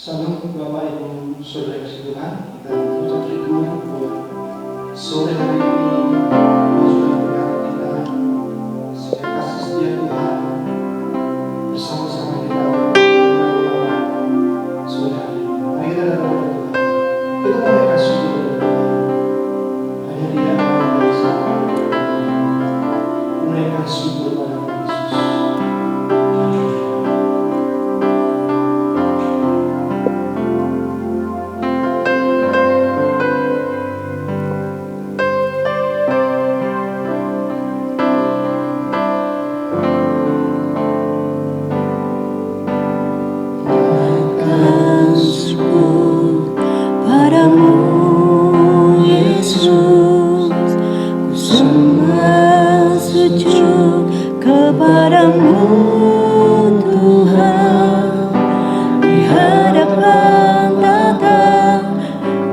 Salam Bapak Ibu Saudara Tuhan, kita mengucap syukur buat sore hari ini Tuhan sudah berkati kita sehingga kasih setia Tuhan bersama-sama kita sore hari ini. Mari kita datang kepada Tuhan, kita menaikkan syukur kepada Tuhan. Hanya Dia yang bisa menaikkan syukur kepada Yesus. Kepadamu Tuhan, di hadapan tata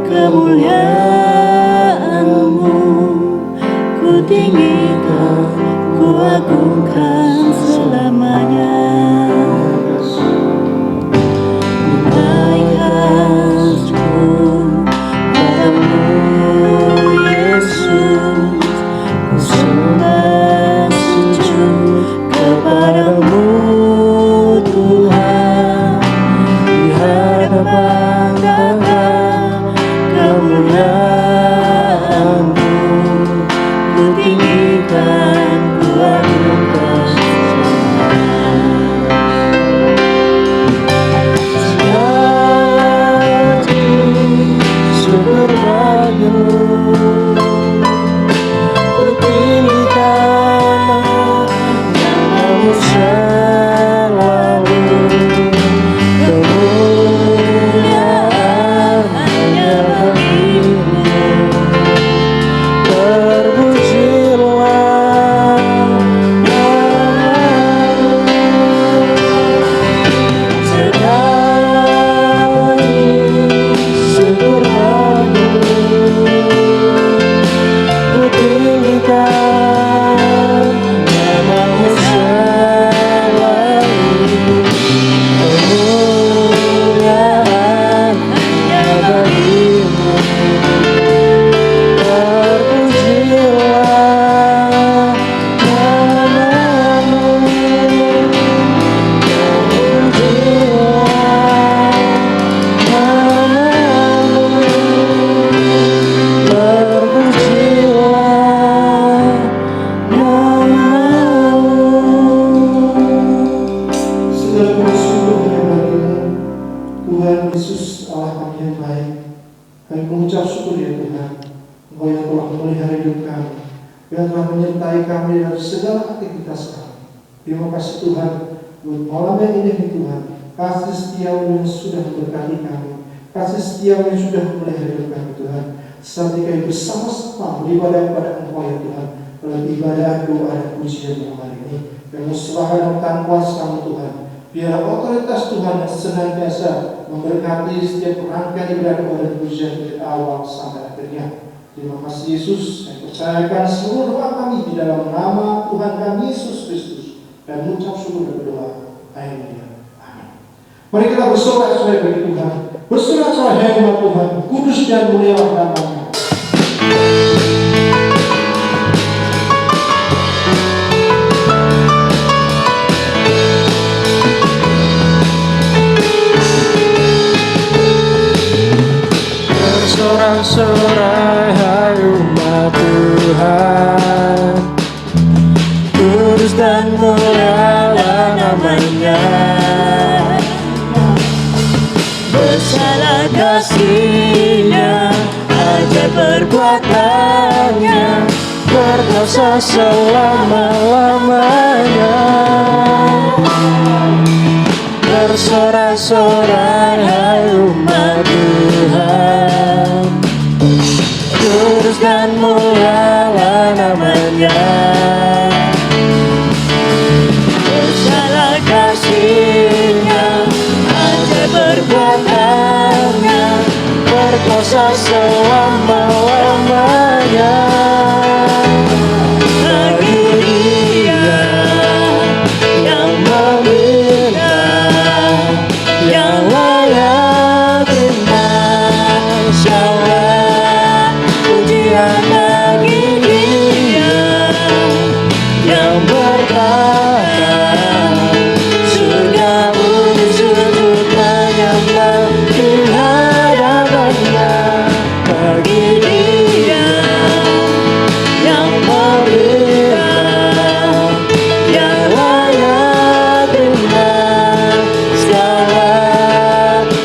kemuliaan-Mu, ku tinggikan, ku agungkan selamanya. Menaikkan syukur padamu Yesus, ku sembah kepadamu Tuhan, di hadapan tata kemuliaan-Mu, ku tinggikan, ku agungkan syukur bagimu, ku tinggikan selalu, kemuliaan hanya bagimu. Terpujilah namamu, sekali syukur bagimu, ku tinggikan namamu selalu, kemuliaan hanya bagimu. Terpujilah namamu, terpujilah namamu. Segala bersyukur kepada Tuhan Yesus Allah kami yang baik. Kami mengucap syukur ya Tuhan, Engkau yang telah memelihara hidup kami, yang telah menyertai kami dari segala aktivitas kami. Terima kasih Tuhan buat malam yang indah Tuhan. Kasih setia-Mu yang sudah memberkati kami, kasih setia-Mu yang sudah memelihara hidup kami Tuhan. Saat kami bersama-sama beribadah kepada Engkau ya Tuhan, dalam ibadah doa dan pujian malam hari ini, kami serahkan dalam kuasa-Mu Tuhan. Biar otoritas Tuhan yang senantiasa memberkati setiap rangkaian ibadah doa dan pujian dari awal sampai akhirnya. Terima kasih Yesus, saya percayakan seluruh doa kami di dalam nama Tuhan kami Yesus Kristus, dan mengucap syukur dan berdoa. Amin. Mari kita bersorak-sorai bagi Tuhan, bersorak-sorai hebat Tuhan, kudus dan mulialah nama-Nya. Bersorak-sorai hai umat Tuhan, kudus dan mulialah nama-Nya. Besarlah kasih-Nya, ajaib perbuatan-Nya, berkuasa selama-lamanya. Bersorak-sorai hai umat Tuhan, kudus dan mulialah nama-Nya. Besarlah kasih-Nya, ajaib perbuatan-Nya, berkuasa selama-lamanya. Bagi Dia yang meminta, yang layak dan bagi Dia yang berkata, surgamu di sudut menyembah di hadapannya. Bagi Dia yang memberikan, yang layak terima segala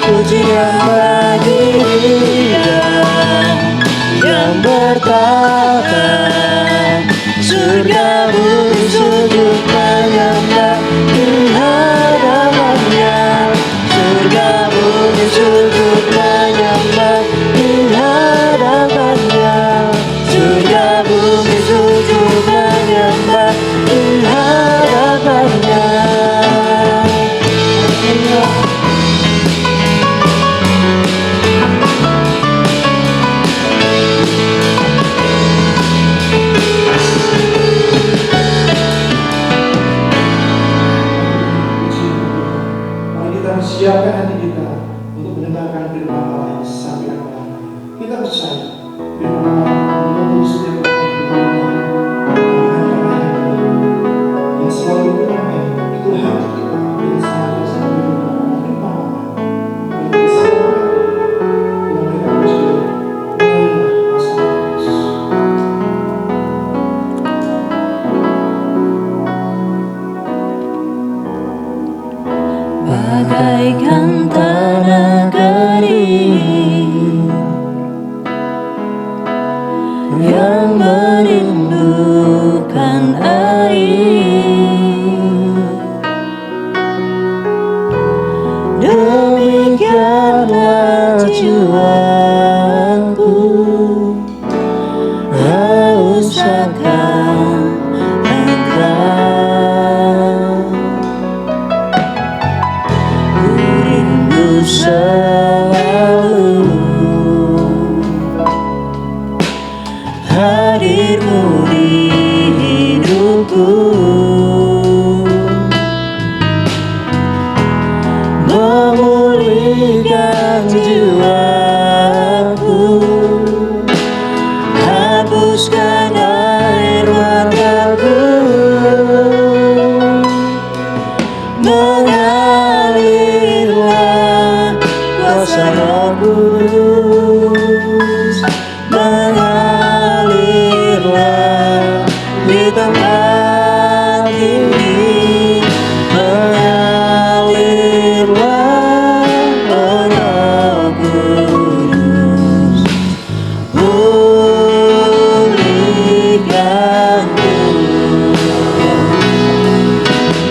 pujian. Bagi Dia yang berkata, surgamu di sudut menyembah di hadapannya. Surgamu di sudut menyembah di hadapannya. Surgamu di sudut menyembah di hadapannya. Mari kita siapkan hati kita untuk mendengarkan firman Allah yang sampai akhir. Kita percaya firman Allah menembus setiap kehidupan yang selalu bernama itu hati kita yang sangat mendengarkan firman Allah. Mari kita siapkan dengan mereka percaya mengenai masalah Yesus. Bagaikan tanah kering yang merindukan air, demikianlah jiwaku haus akan Engkau. Selalu hadir-Mu di hidupku, memulihkan jiwaku, hapuskan air mataku, mengalirlah kuasa Roh Kudus, mengalirlah di tempat ini, mengalirlah Roh Kudus, pulihkanku,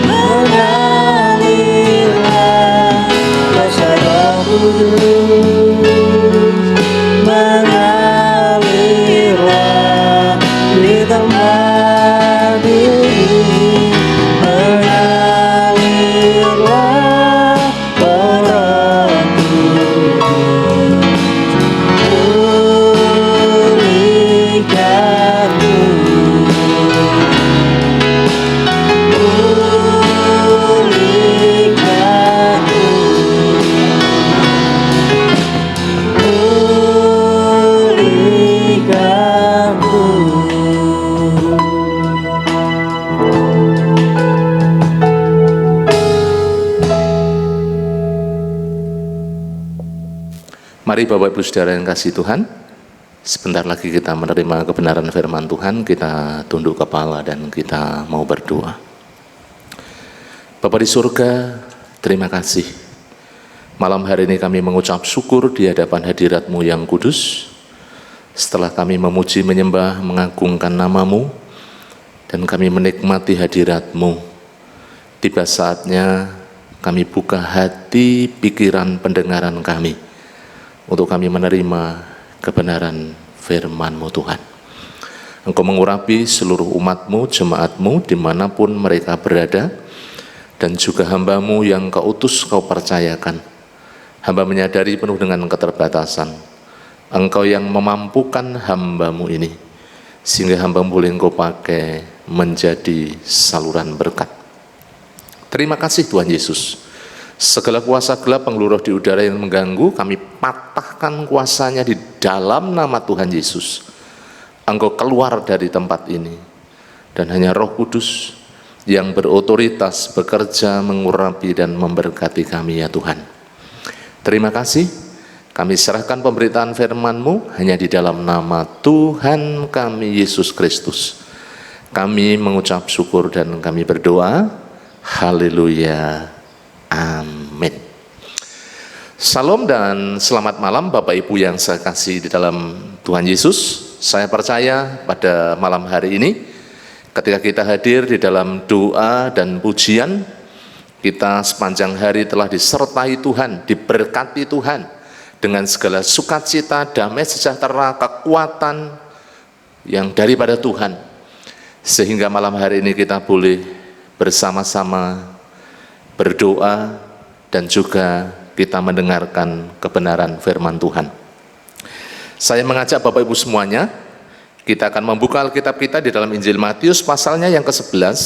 mengalirlah kuasa Roh Kudus, mengalirlah di tempat ini, mengalirlah Roh Kudus, pulihkanku, Mari Bapak Ibu Saudara yang kasih Tuhan, sebentar lagi kita menerima kebenaran firman Tuhan, kita tunduk kepala dan kita mau berdoa. Bapa di surga, terima kasih. Malam hari ini kami mengucap syukur di hadapan hadirat-Mu yang kudus. Setelah kami memuji, menyembah, mengagungkan nama-Mu, dan kami menikmati hadirat-Mu, tiba saatnya kami buka hati, pikiran, pendengaran kami, untuk kami menerima kebenaran firman-Mu Tuhan. Engkau mengurapi seluruh umat-Mu, jemaat-Mu, dimanapun mereka berada, dan juga hamba-Mu yang Kau utus, Kau percayakan. Hamba menyadari penuh dengan keterbatasan. Engkau yang memampukan hamba-Mu ini, sehingga hamba boleh Engkau pakai menjadi saluran berkat. Terima kasih Tuhan Yesus. Segala kuasa gelap penggeluruh di udara yang mengganggu, kami patahkan kuasanya di dalam nama Tuhan Yesus. Engkau keluar dari tempat ini, dan hanya Roh Kudus yang berotoritas bekerja, mengurapi dan memberkati kami ya Tuhan. Terima kasih, kami serahkan pemberitaan firman-Mu hanya di dalam nama Tuhan kami Yesus Kristus. Kami mengucap syukur dan kami berdoa, haleluya, amin. Salam dan selamat malam Bapak Ibu yang saya kasih di dalam Tuhan Yesus. Saya percaya pada malam hari ini, ketika kita hadir di dalam doa dan pujian, kita sepanjang hari telah disertai Tuhan, diberkati Tuhan, dengan segala sukacita, damai sejahtera, kekuatan yang daripada Tuhan. Sehingga malam hari ini kita boleh bersama-sama berdoa dan juga kita mendengarkan kebenaran firman Tuhan. Saya mengajak Bapak Ibu semuanya, kita akan membuka Alkitab kita di dalam Injil Matius pasalnya yang ke-11,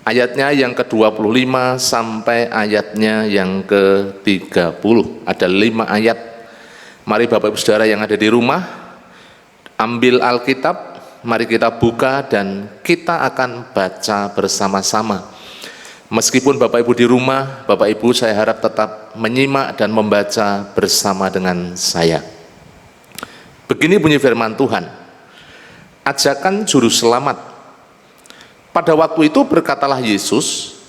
ayatnya yang ke-25 sampai ayatnya yang ke-30. Ada 5 ayat. Mari Bapak Ibu Saudara yang ada di rumah, ambil Alkitab, mari kita buka dan kita akan baca bersama-sama. Meskipun Bapak Ibu di rumah, Bapak Ibu saya harap tetap menyimak dan membaca bersama dengan saya. Begini bunyi firman Tuhan, ajakan juru selamat. Pada waktu itu berkatalah Yesus,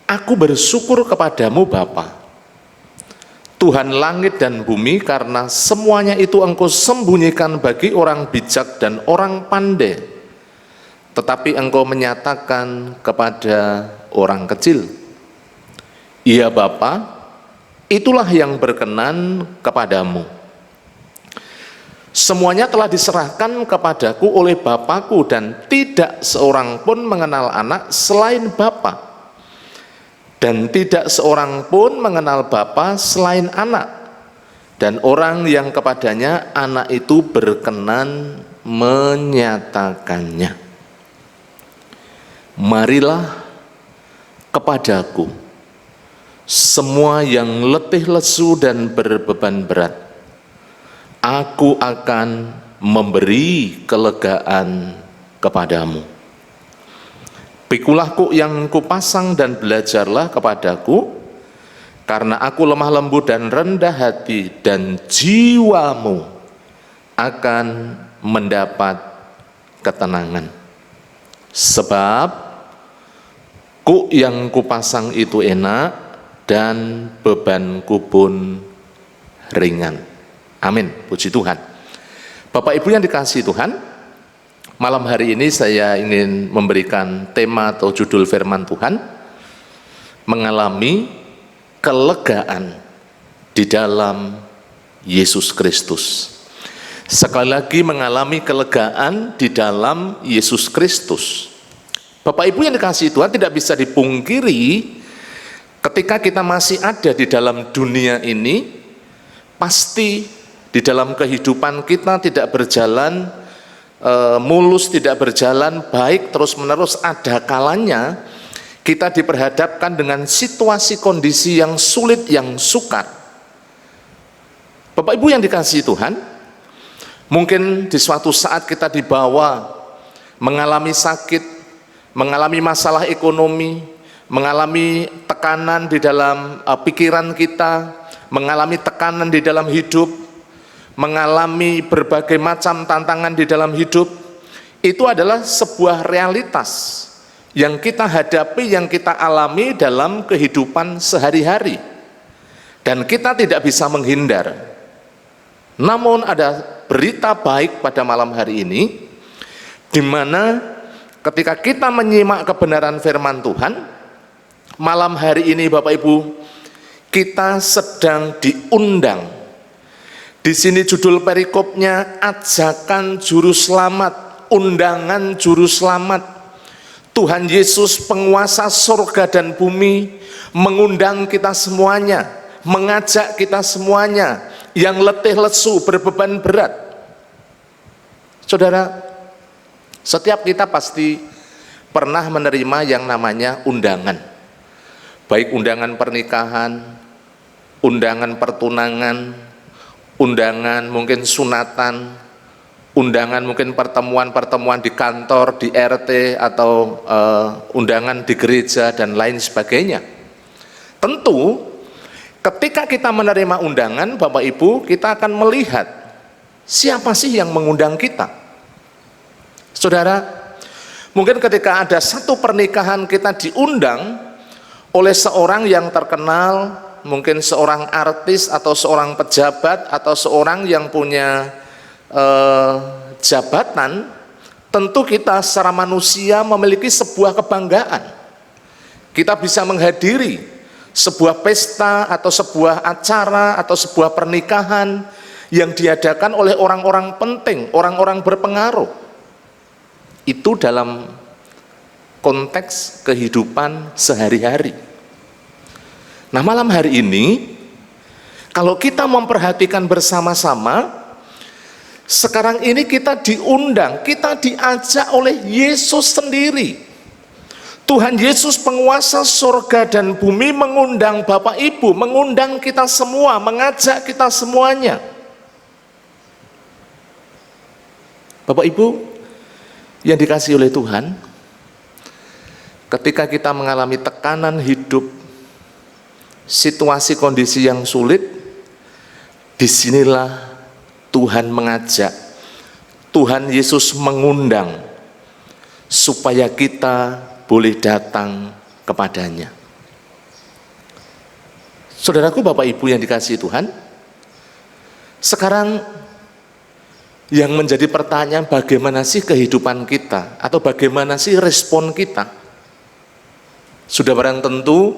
aku bersyukur kepadamu Bapa, Tuhan langit dan bumi, karena semuanya itu Engkau sembunyikan bagi orang bijak dan orang pandai, tetapi Engkau menyatakan kepada orang kecil. Iya Bapa, itulah yang berkenan kepadamu. Semuanya telah diserahkan kepadaku oleh Bapakku, dan tidak seorang pun mengenal anak selain Bapa, dan tidak seorang pun mengenal Bapa selain anak, dan orang yang kepadanya anak itu berkenan menyatakannya. Marilah kepadaku semua yang letih lesu dan berbeban berat, aku akan memberi kelegaan kepadamu. Pikulah kuk yang kupasang dan belajarlah kepadaku, karena aku lemah lembut dan rendah hati, dan jiwamu akan mendapat ketenangan. Sebab kuk yang kupasang itu enak dan bebanku pun ringan. Amin, puji Tuhan. Bapak Ibu yang dikasihi Tuhan, malam hari ini saya ingin memberikan tema atau judul firman Tuhan, mengalami kelegaan di dalam Yesus Kristus. Sekali lagi, mengalami kelegaan di dalam Yesus Kristus. Bapak Ibu yang dikasihi Tuhan, tidak bisa dipungkiri ketika kita masih ada di dalam dunia ini, pasti di dalam kehidupan kita tidak berjalan mulus, tidak berjalan baik terus-menerus. Ada kalanya kita diperhadapkan dengan situasi kondisi yang sulit, yang sukar. Bapak Ibu yang dikasihi Tuhan, mungkin di suatu saat kita dibawa mengalami sakit, mengalami masalah ekonomi, mengalami tekanan di dalam pikiran kita, mengalami tekanan di dalam hidup, mengalami berbagai macam tantangan di dalam hidup. Itu adalah sebuah realitas yang kita hadapi, yang kita alami dalam kehidupan sehari-hari, dan kita tidak bisa menghindar. Namun ada berita baik pada malam hari ini, di mana ketika kita menyimak kebenaran firman Tuhan, malam hari ini Bapak Ibu, kita sedang diundang. Di sini judul perikopnya, ajakan juru selamat, undangan juru selamat. Tuhan Yesus penguasa surga dan bumi mengundang kita semuanya, mengajak kita semuanya yang letih lesu, berbeban berat. Saudara, setiap kita pasti pernah menerima yang namanya undangan. Baik undangan pernikahan, undangan pertunangan, undangan mungkin sunatan, undangan mungkin pertemuan-pertemuan di kantor, di RT, atau undangan di gereja dan lain sebagainya. Tentu ketika kita menerima undangan, Bapak Ibu, kita akan melihat siapa sih yang mengundang kita. Saudara, mungkin ketika ada satu pernikahan kita diundang oleh seorang yang terkenal, mungkin seorang artis atau seorang pejabat atau seorang yang punya jabatan, tentu kita secara manusia memiliki sebuah kebanggaan. Kita bisa menghadiri sebuah pesta atau sebuah acara atau sebuah pernikahan yang diadakan oleh orang-orang penting, orang-orang berpengaruh. Itu dalam konteks kehidupan sehari-hari. Nah, malam hari ini kalau kita memperhatikan bersama-sama, sekarang ini kita diundang, kita diajak oleh Yesus sendiri. Tuhan Yesus penguasa surga dan bumi mengundang Bapak Ibu, mengundang kita semua, mengajak kita semuanya. Bapak Ibu yang dikasihi oleh Tuhan, ketika kita mengalami tekanan hidup, situasi kondisi yang sulit, disinilah Tuhan mengajak, Tuhan Yesus mengundang supaya kita boleh datang kepadanya. Saudaraku, Bapak Ibu yang dikasihi Tuhan, sekarang yang menjadi pertanyaan, bagaimana sih kehidupan kita, atau bagaimana sih respon kita? Sudah barang tentu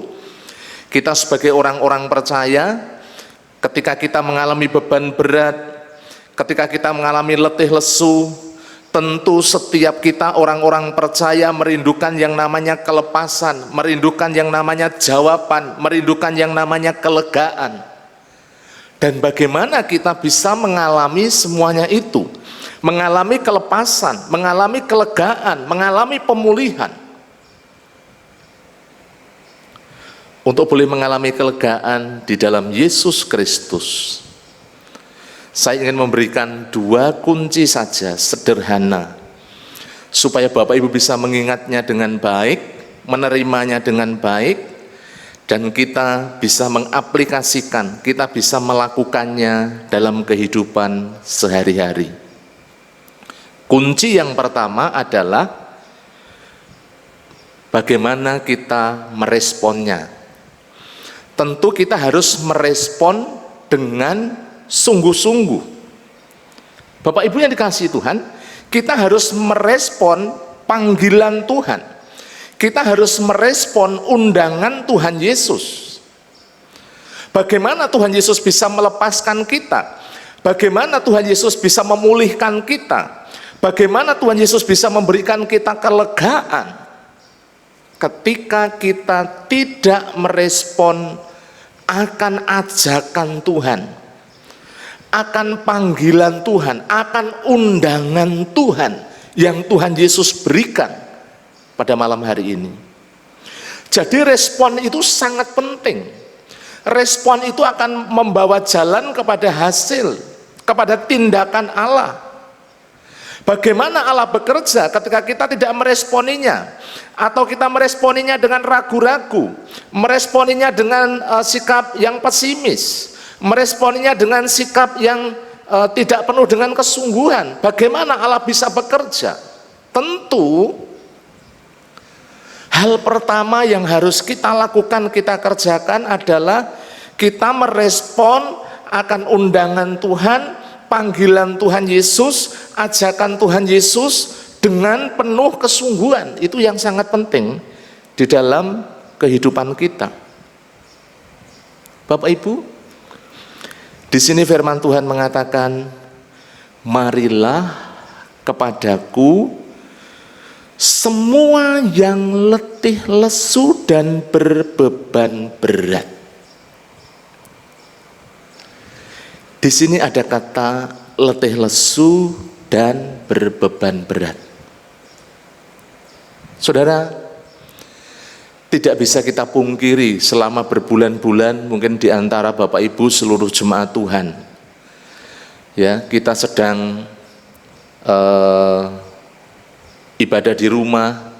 kita sebagai orang-orang percaya, ketika kita mengalami beban berat, ketika kita mengalami letih lesu, tentu setiap kita orang-orang percaya merindukan yang namanya kelepasan, merindukan yang namanya jawaban, merindukan yang namanya kelegaan. Dan bagaimana kita bisa mengalami semuanya itu? Mengalami kelepasan, mengalami kelegaan, mengalami pemulihan. Untuk boleh mengalami kelegaan di dalam Yesus Kristus, saya ingin memberikan 2 kunci saja sederhana supaya Bapak Ibu bisa mengingatnya dengan baik, menerimanya dengan baik, dan kita bisa mengaplikasikan, kita bisa melakukannya dalam kehidupan sehari-hari. Kunci yang pertama adalah bagaimana kita meresponnya. Tentu kita harus merespon dengan sungguh-sungguh. Bapak Ibu yang dikasihi Tuhan, kita harus merespon panggilan Tuhan. Kita harus merespon undangan Tuhan Yesus. Bagaimana Tuhan Yesus bisa melepaskan kita? Bagaimana Tuhan Yesus bisa memulihkan kita? Bagaimana Tuhan Yesus bisa memberikan kita kelegaan ketika kita tidak merespon akan ajakan Tuhan, akan panggilan Tuhan, akan undangan Tuhan yang Tuhan Yesus berikan pada malam hari ini. Jadi respon itu sangat penting. Respon itu akan membawa jalan kepada hasil, kepada tindakan Allah. Bagaimana Allah bekerja ketika kita tidak meresponinya, atau kita meresponinya dengan ragu-ragu, meresponinya dengan sikap yang pesimis, meresponinya dengan sikap yang tidak penuh dengan kesungguhan. Bagaimana Allah bisa bekerja? Tentu hal pertama yang harus kita lakukan, kita kerjakan adalah kita merespon akan undangan Tuhan, panggilan Tuhan Yesus, ajakan Tuhan Yesus dengan penuh kesungguhan. Itu yang sangat penting di dalam kehidupan kita. Bapak Ibu, di sini firman Tuhan mengatakan, marilah kepadaku semua yang letih lesu dan berbeban berat. Di sini ada kata letih lesu dan berbeban berat. Saudara, tidak bisa kita pungkiri selama berbulan-bulan mungkin di antara Bapak Ibu seluruh jemaat Tuhan, ya, kita sedang ibadah di rumah,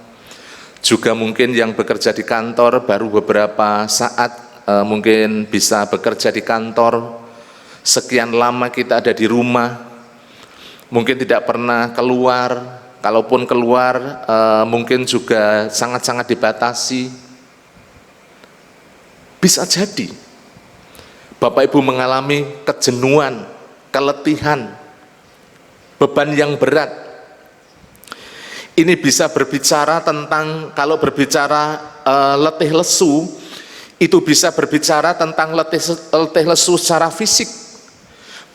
juga mungkin yang bekerja di kantor baru beberapa saat mungkin bisa bekerja di kantor, sekian lama kita ada di rumah, mungkin tidak pernah keluar, kalaupun keluar mungkin juga sangat-sangat dibatasi. Bisa jadi Bapak Ibu mengalami kejenuhan, keletihan, beban yang berat. Ini bisa berbicara tentang, kalau berbicara letih lesu, itu bisa berbicara tentang letih lesu secara fisik.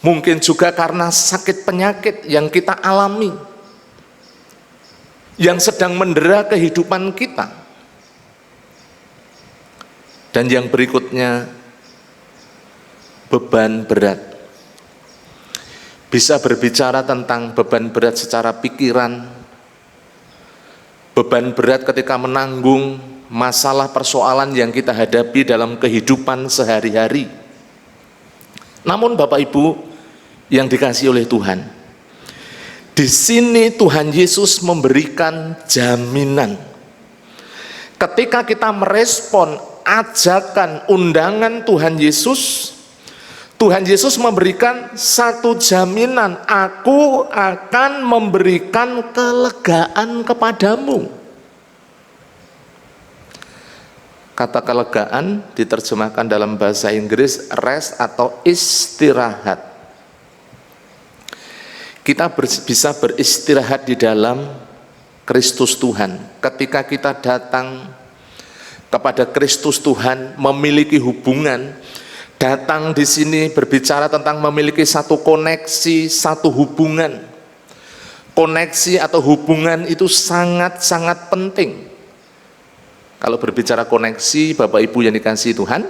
Mungkin juga karena sakit penyakit yang kita alami, yang sedang mendera kehidupan kita. Dan yang berikutnya, beban berat. Bisa berbicara tentang beban berat secara pikiran, beban berat ketika menanggung masalah persoalan yang kita hadapi dalam kehidupan sehari-hari. Namun Bapak Ibu yang dikasihi oleh Tuhan, di sini Tuhan Yesus memberikan jaminan. Ketika kita merespon ajakan, undangan Tuhan Yesus memberikan satu jaminan, aku akan memberikan kelegaan kepadamu. Kata kelegaan diterjemahkan dalam bahasa Inggris rest atau istirahat. Kita bisa beristirahat di dalam Kristus Tuhan. Ketika kita datang kepada Kristus Tuhan, memiliki hubungan, datang di sini berbicara tentang memiliki satu koneksi, satu hubungan. Koneksi atau hubungan itu sangat-sangat penting. Kalau berbicara koneksi, Bapak Ibu yang dikasihi Tuhan,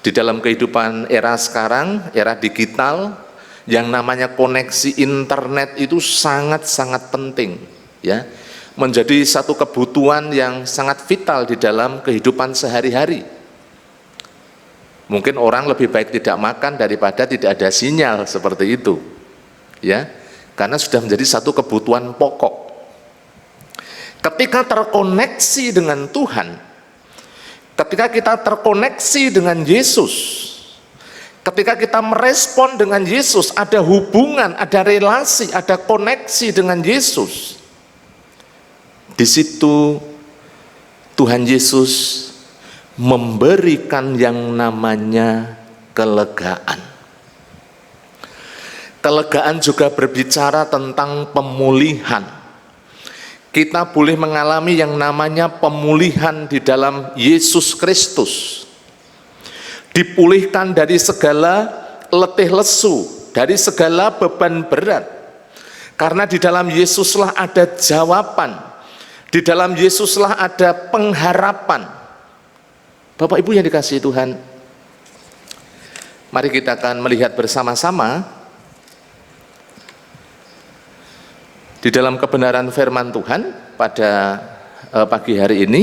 di dalam kehidupan era sekarang, era digital, yang namanya koneksi internet itu sangat-sangat penting, ya. Menjadi satu kebutuhan yang sangat vital di dalam kehidupan sehari-hari. Mungkin orang lebih baik tidak makan daripada tidak ada sinyal, seperti itu, ya, karena sudah menjadi satu kebutuhan pokok. Ketika terkoneksi dengan Tuhan, ketika kita terkoneksi dengan Yesus, ketika kita merespon dengan Yesus, ada hubungan, ada relasi, ada koneksi dengan Yesus. Di situ Tuhan Yesus memberikan yang namanya kelegaan. Kelegaan juga berbicara tentang pemulihan. Kita boleh mengalami yang namanya pemulihan di dalam Yesus Kristus. Dipulihkan dari segala letih lesu, dari segala beban berat. Karena di dalam Yesuslah ada jawaban. Di dalam Yesuslah ada pengharapan. Bapak Ibu yang dikasihi Tuhan, mari kita akan melihat bersama-sama di dalam kebenaran firman Tuhan pada pagi hari ini,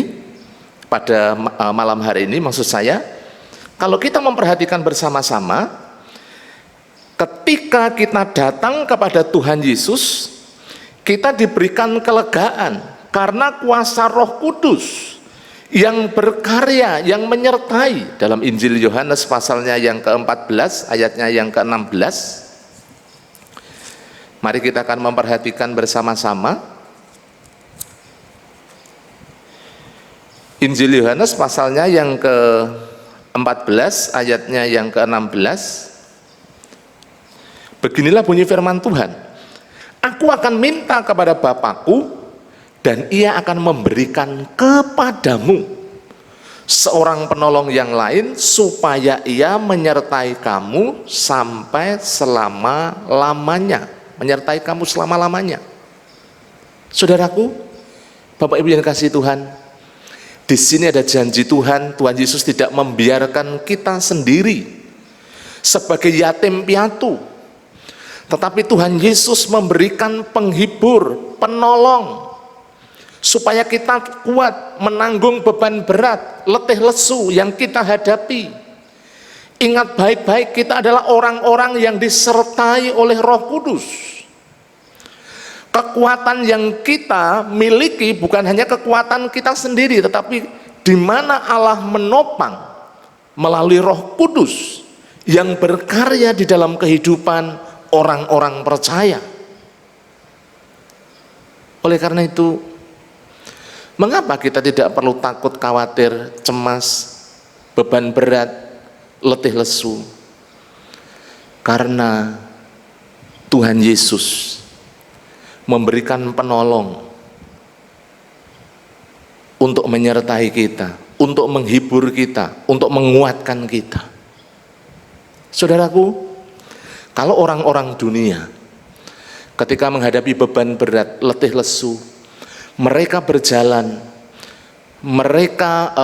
pada malam hari ini maksud saya. Kalau kita memperhatikan bersama-sama, ketika kita datang kepada Tuhan Yesus, kita diberikan kelegaan. Karena kuasa Roh Kudus yang berkarya, yang menyertai. Dalam Injil Yohanes pasalnya yang ke-14, ayatnya yang ke-16. Mari kita akan memperhatikan bersama-sama. Injil Yohanes pasalnya yang ke-14, ayatnya yang ke-16. Beginilah bunyi firman Tuhan. Aku akan minta kepada Bapakku, dan ia akan memberikan kepadamu seorang penolong yang lain, supaya ia menyertai kamu sampai selama-lamanya. Menyertai kamu selama-lamanya. Saudaraku, Bapak Ibu yang kasih Tuhan, di sini ada janji Tuhan. Tuhan Yesus tidak membiarkan kita sendiri sebagai yatim piatu, tetapi Tuhan Yesus memberikan penghibur, penolong, supaya kita kuat menanggung beban berat, letih lesu yang kita hadapi. Ingat baik-baik, kita adalah orang-orang yang disertai oleh Roh Kudus. Kekuatan yang kita miliki bukan hanya kekuatan kita sendiri, tetapi di mana Allah menopang melalui Roh Kudus yang berkarya di dalam kehidupan orang-orang percaya. Oleh karena itu, mengapa kita tidak perlu takut, khawatir, cemas, beban berat, letih lesu? Karena Tuhan Yesus memberikan penolong untuk menyertai kita, untuk menghibur kita, untuk menguatkan kita. Saudaraku, kalau orang-orang dunia ketika menghadapi beban berat, letih lesu, mereka berjalan, mereka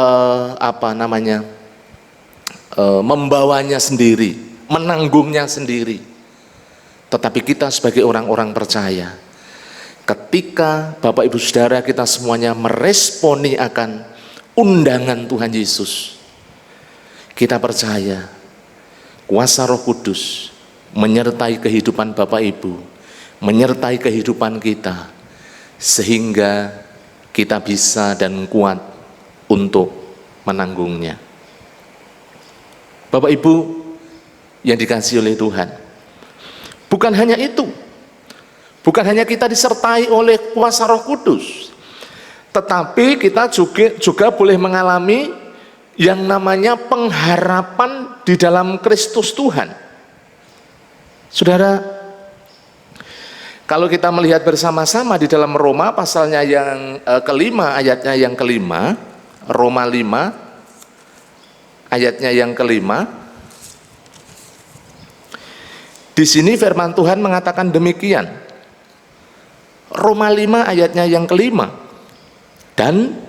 membawanya sendiri, menanggungnya sendiri. Tetapi kita sebagai orang-orang percaya, ketika Bapak Ibu Saudara kita semuanya meresponi akan undangan Tuhan Yesus, kita percaya kuasa Roh Kudus menyertai kehidupan Bapak Ibu, menyertai kehidupan kita, sehingga kita bisa dan kuat untuk menanggungnya. Bapak Ibu yang dikasihi oleh Tuhan, bukan hanya itu, bukan hanya kita disertai oleh kuasa Roh Kudus, tetapi kita juga boleh mengalami yang namanya pengharapan di dalam Kristus Tuhan. Saudara, kalau kita melihat bersama-sama di dalam Roma pasalnya yang kelima, ayatnya yang kelima, Roma 5 ayatnya yang kelima, di sini firman Tuhan mengatakan demikian. Roma 5 ayatnya yang kelima, dan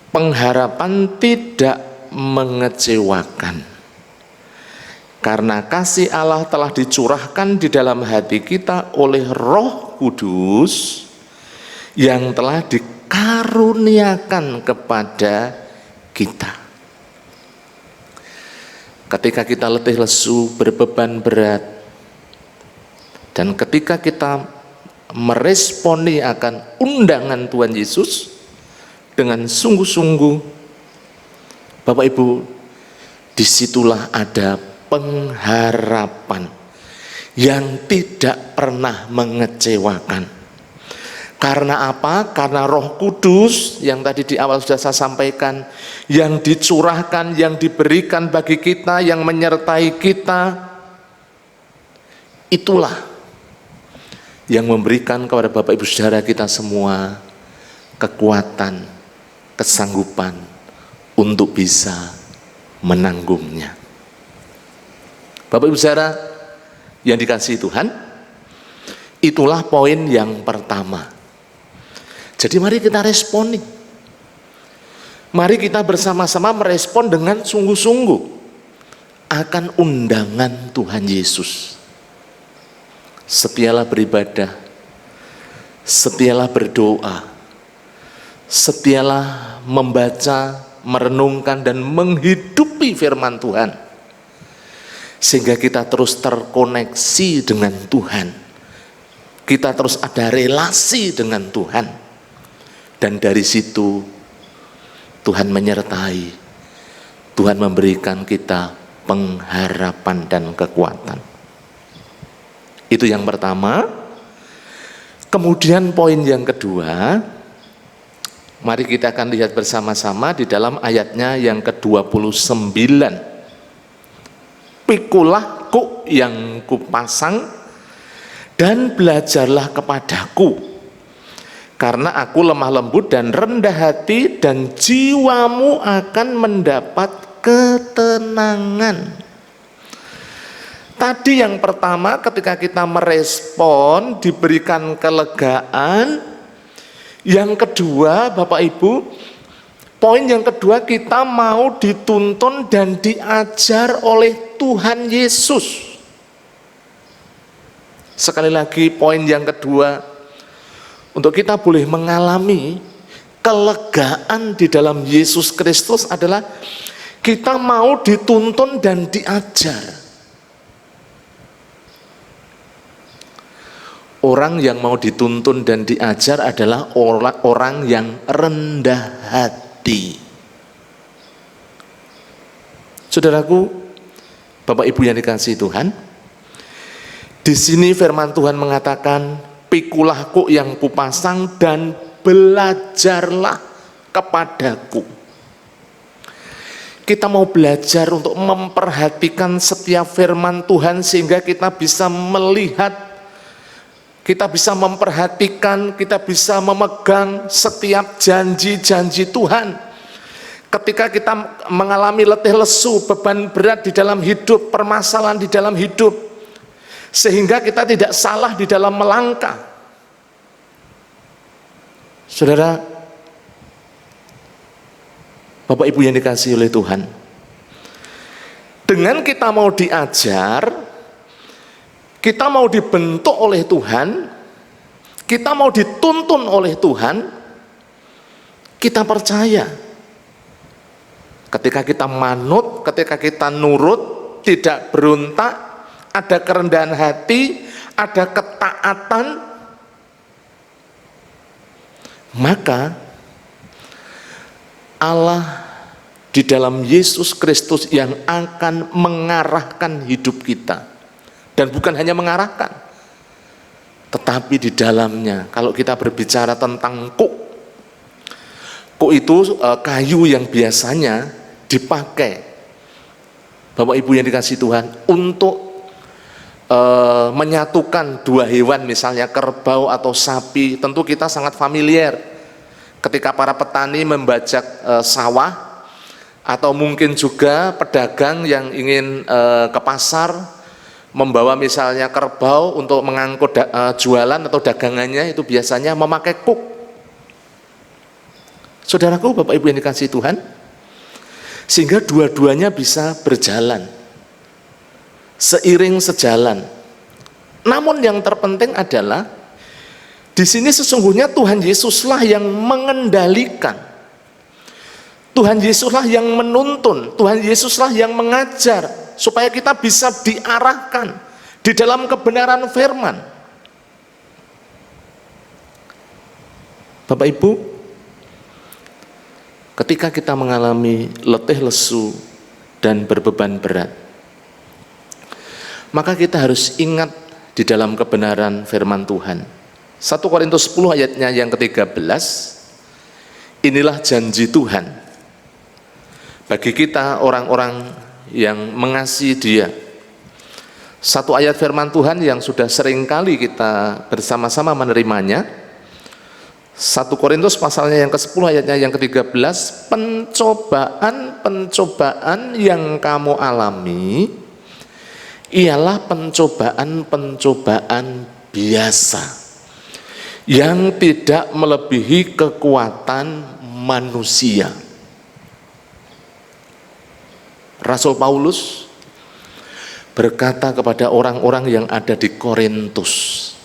pengharapan tidak mengecewakan, karena kasih Allah telah dicurahkan di dalam hati kita oleh Roh Kudus yang telah dikaruniakan kepada kita. Ketika kita letih lesu, berbeban berat, dan ketika kita meresponi akan undangan Tuhan Yesus dengan sungguh-sungguh, Bapak Ibu, disitulah ada pengharapan yang tidak pernah mengecewakan. Karena apa? Karena Roh Kudus yang tadi di awal sudah saya sampaikan, yang dicurahkan, yang diberikan bagi kita, yang menyertai kita, itulah yang memberikan kepada Bapak Ibu Saudara kita semua kekuatan, kesanggupan untuk bisa menanggungnya. Bapak Ibu Saudara yang dikasihi Tuhan, itulah poin yang pertama. Jadi mari kita responi. Mari kita bersama-sama merespon dengan sungguh-sungguh akan undangan Tuhan Yesus. Setialah beribadah, setialah berdoa, setialah membaca, merenungkan dan menghidupi firman Tuhan, sehingga kita terus terkoneksi dengan Tuhan, kita terus ada relasi dengan Tuhan, dan dari situ Tuhan menyertai, Tuhan memberikan kita pengharapan dan kekuatan. Itu yang pertama. Kemudian poin yang kedua, mari kita akan lihat bersama-sama di dalam ayatnya yang ke-29. Pikulah kuk yang kupasang dan belajarlah kepadaku, karena aku lemah lembut dan rendah hati, dan jiwamu akan mendapat ketenangan. Tadi yang pertama, ketika kita merespon diberikan kelegaan. Yang kedua, Bapak Ibu, poin yang kedua, kita mau dituntun dan diajar oleh Tuhan Yesus. Sekali lagi, poin yang kedua, untuk kita boleh mengalami kelegaan di dalam Yesus Kristus adalah kita mau dituntun dan diajar. Orang yang mau dituntun dan diajar adalah orang yang rendah hati. Saudaraku, Bapak Ibu yang dikasihi Tuhan, di sini firman Tuhan mengatakan, pikulah kuk yang kupasang dan belajarlah kepadaku. Kita mau belajar untuk memperhatikan setiap firman Tuhan sehingga kita bisa melihat, kita bisa memperhatikan, kita bisa memegang setiap janji-janji Tuhan. Ketika kita mengalami letih lesu, beban berat di dalam hidup, permasalahan di dalam hidup, sehingga kita tidak salah di dalam melangkah. Saudara, Bapak Ibu yang dikasihi oleh Tuhan, dengan kita mau diajar, kita mau dibentuk oleh Tuhan, kita mau dituntun oleh Tuhan, kita percaya. Ketika kita manut, ketika kita nurut, tidak berontak, ada kerendahan hati, ada ketaatan, maka Allah di dalam Yesus Kristus yang akan mengarahkan hidup kita. Dan bukan hanya mengarahkan, tetapi di dalamnya, kalau kita berbicara tentang kuk itu kayu yang biasanya dipakai, Bapak Ibu yang dikasihi Tuhan, untuk menyatukan dua hewan, misalnya kerbau atau sapi. Tentu kita sangat familiar ketika para petani membajak sawah, atau mungkin juga pedagang yang ingin ke pasar membawa misalnya kerbau untuk mengangkut jualan atau dagangannya, itu biasanya memakai kuk. Saudaraku, Bapak Ibu yang dikasihi Tuhan, sehingga dua-duanya bisa berjalan seiring sejalan. Namun yang terpenting adalah di sini sesungguhnya Tuhan Yesuslah yang mengendalikan, Tuhan Yesuslah yang menuntun, Tuhan Yesuslah yang mengajar, supaya kita bisa diarahkan di dalam kebenaran firman. Bapak Ibu, ketika kita mengalami letih lesu dan berbeban berat, maka kita harus ingat di dalam kebenaran firman Tuhan. 1 Korintus 10 ayatnya yang ke-13, inilah janji Tuhan bagi kita orang-orang yang mengasihi Dia. Satu ayat firman Tuhan yang sudah sering kali kita bersama-sama menerimanya, 1 Korintus pasalnya yang ke-10 ayatnya yang ke-13, pencobaan-pencobaan yang kamu alami ialah pencobaan-pencobaan biasa yang tidak melebihi kekuatan manusia. Rasul Paulus berkata kepada orang-orang yang ada di Korintus,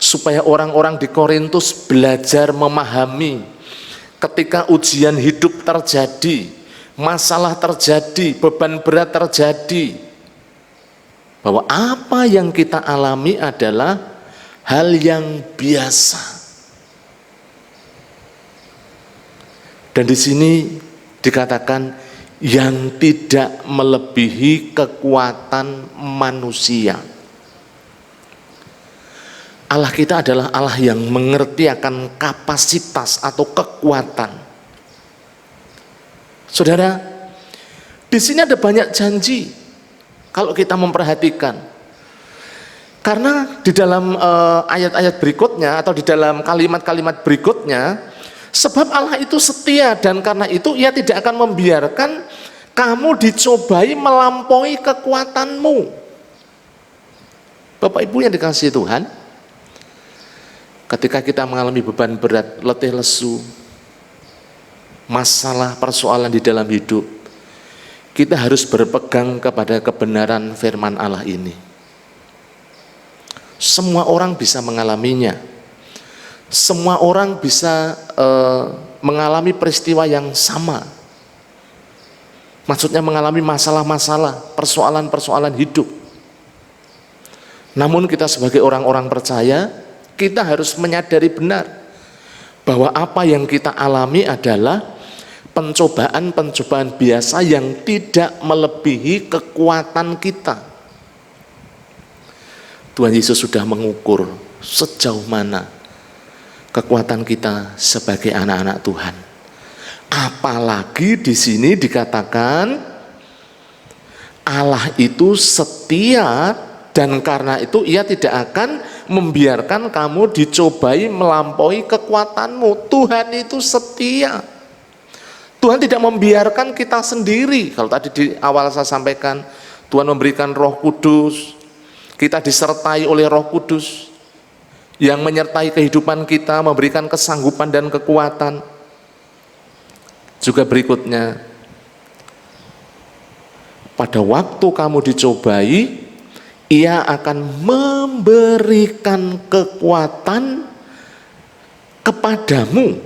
supaya orang-orang di Korintus belajar memahami ketika ujian hidup terjadi, masalah terjadi, beban berat terjadi, bahwa apa yang kita alami adalah hal yang biasa. Dan di sini dikatakan yang tidak melebihi kekuatan manusia. Allah kita adalah Allah yang mengerti akan kapasitas atau kekuatan. Saudara, di sini ada banyak janji kalau kita memperhatikan. Karena di dalam ayat-ayat berikutnya atau di dalam kalimat-kalimat berikutnya, sebab Allah itu setia dan karena itu Ia tidak akan membiarkan kamu dicobai melampaui kekuatanmu. Bapak Ibu yang dikasihi Tuhan, ketika kita mengalami beban berat, letih lesu, masalah persoalan di dalam hidup, kita harus berpegang kepada kebenaran firman Allah ini. Semua orang bisa mengalaminya. Semua orang bisa mengalami peristiwa yang sama. Maksudnya mengalami masalah-masalah, persoalan-persoalan hidup. Namun kita sebagai orang-orang percaya, kita harus menyadari benar bahwa apa yang kita alami adalah pencobaan-pencobaan biasa yang tidak melebihi kekuatan kita. Tuhan Yesus sudah mengukur sejauh mana kekuatan kita sebagai anak-anak Tuhan. Apalagi di sini dikatakan Allah itu setia, dan karena itu Ia tidak akan membiarkan kamu dicobai melampaui kekuatanmu. Tuhan itu setia. Tuhan tidak membiarkan kita sendiri. Kalau tadi di awal saya sampaikan, Tuhan memberikan Roh Kudus, kita disertai oleh Roh Kudus yang menyertai kehidupan kita, memberikan kesanggupan dan kekuatan. Juga berikutnya, pada waktu kamu dicobai, Ia akan memberikan kekuatan kepadamu.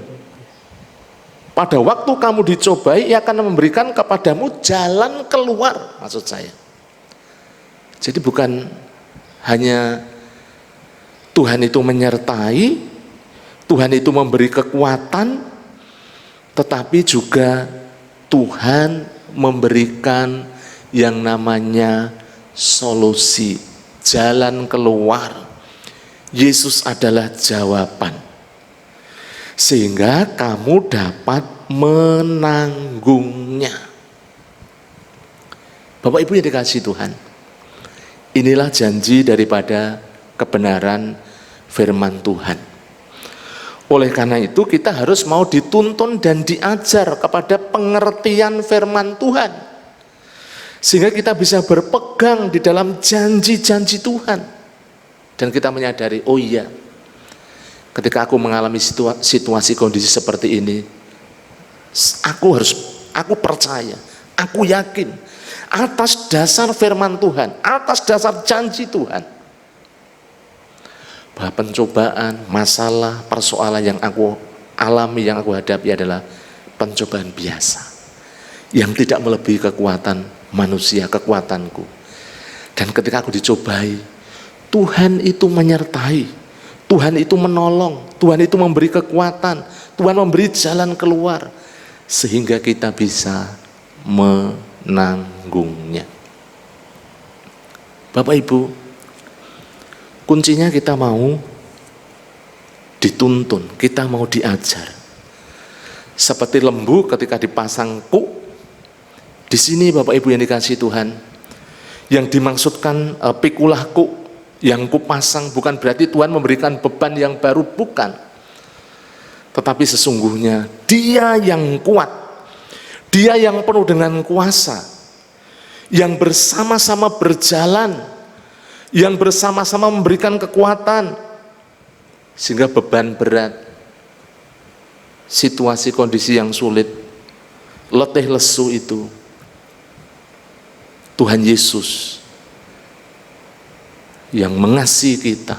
Pada waktu kamu dicobai, Ia akan memberikan kepadamu jalan keluar, maksud saya. Jadi bukan hanya Tuhan itu menyertai, Tuhan itu memberi kekuatan, tetapi juga Tuhan memberikan yang namanya solusi, jalan keluar. Yesus adalah jawaban, sehingga kamu dapat menanggungnya. Bapak Ibu yang dikasihi Tuhan, inilah janji daripada kebenaran firman Tuhan. Oleh karena itu kita harus mau dituntun dan diajar kepada pengertian firman Tuhan, sehingga kita bisa berpegang di dalam janji-janji Tuhan. Dan kita menyadari, oh iya, ketika aku mengalami situasi kondisi seperti ini, aku percaya, aku yakin, atas dasar firman Tuhan, atas dasar janji Tuhan, bahwa pencobaan, masalah, persoalan yang aku alami, yang aku hadapi adalah pencobaan biasa, yang tidak melebihi kekuatan manusia, kekuatanku. Dan ketika aku dicobai, Tuhan itu menyertai, Tuhan itu menolong, Tuhan itu memberi kekuatan, Tuhan memberi jalan keluar, sehingga kita bisa menanggungnya. Bapak Ibu, kuncinya kita mau dituntun, kita mau diajar. Seperti lembu ketika dipasang kuk. Di sini Bapak Ibu yang dikasihi Tuhan, yang dimaksudkan pikulah kuk yang kupasang bukan berarti Tuhan memberikan beban yang baru, bukan. Tetapi sesungguhnya Dia yang kuat, Dia yang penuh dengan kuasa, yang bersama-sama berjalan, yang bersama-sama memberikan kekuatan, sehingga beban berat, situasi kondisi yang sulit, letih lesu itu, Tuhan Yesus yang mengasihi kita,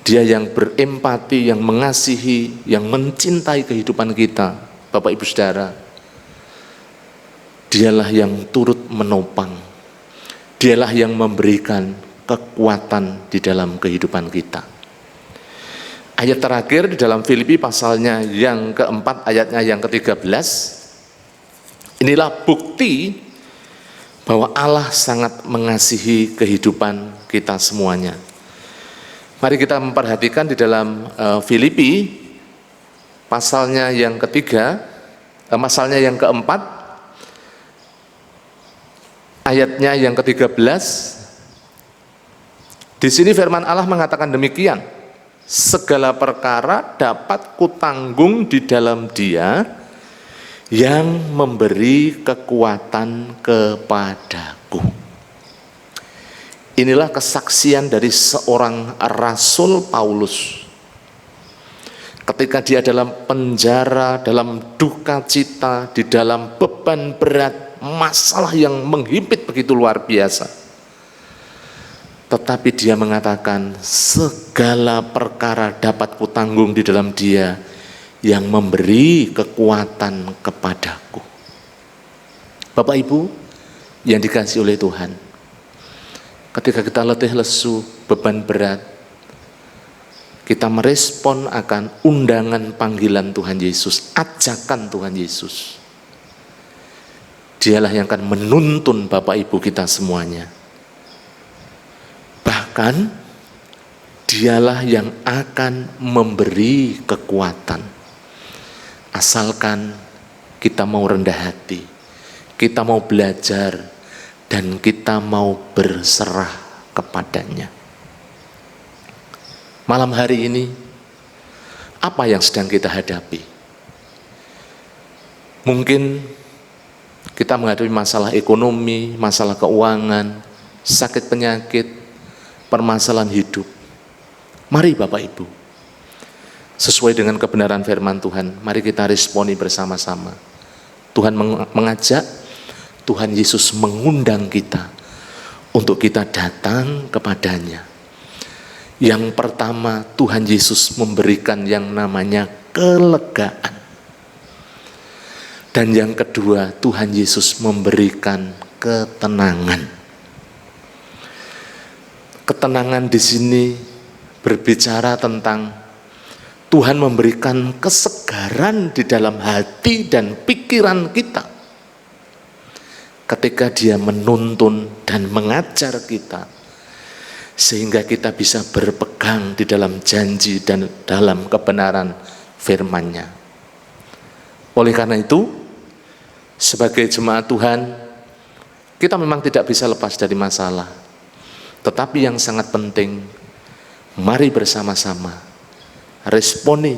Dia yang berempati, yang mengasihi, yang mencintai kehidupan kita. Bapak Ibu Saudara, Dialah yang turut menopang, Dialah yang memberikan kekuatan di dalam kehidupan kita. Ayat terakhir di dalam Filipi pasalnya yang keempat, ayatnya yang ke-13. Inilah bukti bahwa Allah sangat mengasihi kehidupan kita semuanya. Mari kita memperhatikan di dalam Filipi pasalnya yang ketiga, pasalnya yang keempat, ayatnya yang ke-13. Di sini firman Allah mengatakan demikian, segala perkara dapat kutanggung di dalam Dia yang memberi kekuatan kepadaku. Inilah kesaksian dari seorang Rasul Paulus. Ketika dia dalam penjara, dalam duka cita, di dalam beban berat, masalah yang menghimpit begitu luar biasa, tetapi dia mengatakan segala perkara dapat kutanggung di dalam Dia yang memberi kekuatan kepadaku. Bapak Ibu yang dikasihi oleh Tuhan, ketika kita letih lesu, beban berat, kita merespon akan undangan panggilan Tuhan Yesus, ajakan Tuhan Yesus. Dialah yang akan menuntun Bapak Ibu kita semuanya. Bahkan dialah yang akan memberi kekuatan. Asalkan kita mau rendah hati, kita mau belajar, dan kita mau berserah kepadanya. Malam hari ini, apa yang sedang kita hadapi? Mungkin kita menghadapi masalah ekonomi, masalah keuangan, sakit penyakit, permasalahan hidup. Mari Bapak Ibu, sesuai dengan kebenaran firman Tuhan, mari kita responi bersama-sama. Tuhan mengajak, Tuhan Yesus mengundang kita untuk kita datang kepadanya. Yang pertama, Tuhan Yesus memberikan yang namanya kelegaan. Dan yang kedua, Tuhan Yesus memberikan ketenangan. Ketenangan di sini berbicara tentang Tuhan memberikan kesegaran di dalam hati dan pikiran kita. Ketika Dia menuntun dan mengajar kita, sehingga kita bisa berpegang di dalam janji dan dalam kebenaran firman-Nya. Oleh karena itu, sebagai jemaat Tuhan, kita memang tidak bisa lepas dari masalah. Tetapi yang sangat penting, mari bersama-sama responi